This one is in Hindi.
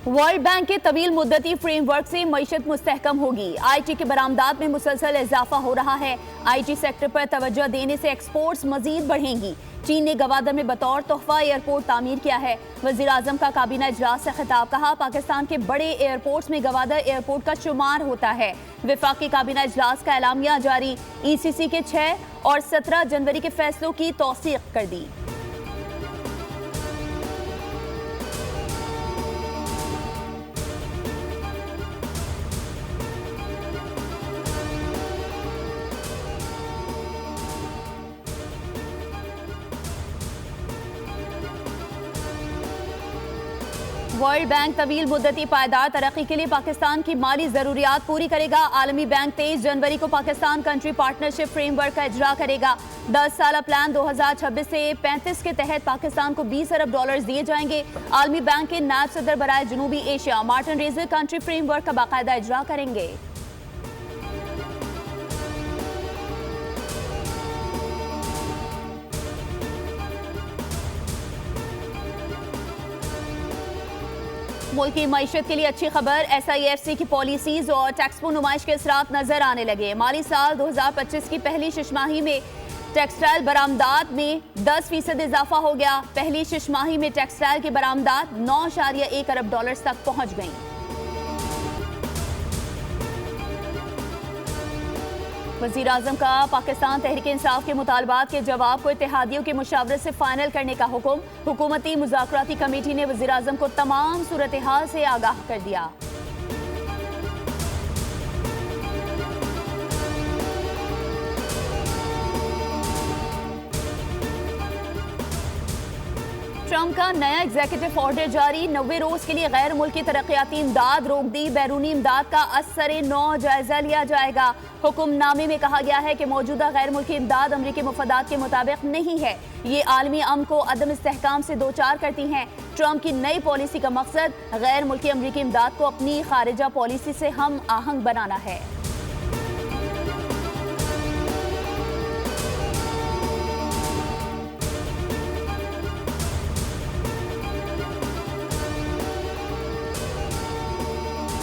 वर्ल्ड बैंक के तवील मुद्दती फ्रेमवर्क से मईशत मुस्तहकम होगी। आईटी के बरामदात में मुसलसल इजाफा हो रहा है। आईटी सेक्टर पर तवज्जो देने से एक्सपोर्ट्स मजीद बढ़ेंगी। चीन ने गवादर में बतौर तोहफा एयरपोर्ट तामीर किया है। वज़ीर आज़म का काबीना इजलास से खिताब, कहा पाकिस्तान के बड़े एयरपोर्ट्स में गवादर एयरपोर्ट का शुमार होता है। वफाकी काबीना इजलास का एलामिया जारी, ECC के 6 और 17 जनवरी के फैसलों की तौसीक कर दी। वर्ल्ड बैंक तवील मुद्दती पायदार तरक्की के लिए पाकिस्तान की माली जरूरियात पूरी करेगा। आलमी बैंक 23 जनवरी को पाकिस्तान कंट्री पार्टनरशिप फ्रेमवर्क का इजरा करेगा। 10 साला प्लान 2026 से 35 के तहत पाकिस्तान को $20 अरब दिए जाएंगे। आलमी बैंक के नायब सदर बराए जनूबी Asia Martin Raiser country framework का बाकायदा इजरा करेंगे। मुल्क की मईशत के लिए अच्छी खबर, SIFC की पॉलिसीज और टैक्सपो नुमाइश के असरात नजर आने लगे। माली साल 2025 की पहली शिशमाही में टेक्सटाइल बरामदात में 10% इजाफा हो गया। पहली शिशमाही में टेक्सटाइल की बरामदात $9.1 अरब तक पहुंच गई। वज़ीर आज़म का पाकिस्तान तहरीक इंसाफ के मुतालबात के जवाब को इत्तेहादियों के मुशावरत से फाइनल करने का हुक्म। हुकूमती मुज़ाकराती कमेटी ने वज़ीर आज़म को तमाम सूरत हाल से आगाह कर दिया। ट्रंप का नया एग्जीक्यूटिव ऑर्डर जारी, 90 रोज के लिए गैर मुल्की तरक्याती इमदाद रोक दी। बैरूनी इमदाद का असर नौ जायजा लिया जाएगा। हुक्मनामे में कहा गया है कि मौजूदा गैर मुल्की इमदाद अमरीकी मुफादात के मुताबिक नहीं है। ये आलमी अमन को अदम इस्तेहकाम से दो चार करती हैं। ट्रंप की नई पॉलिसी का मकसद गैर मुल्की अमरीकी इमदाद को अपनी खारिजा पॉलिसी से हम आहंग बनाना है।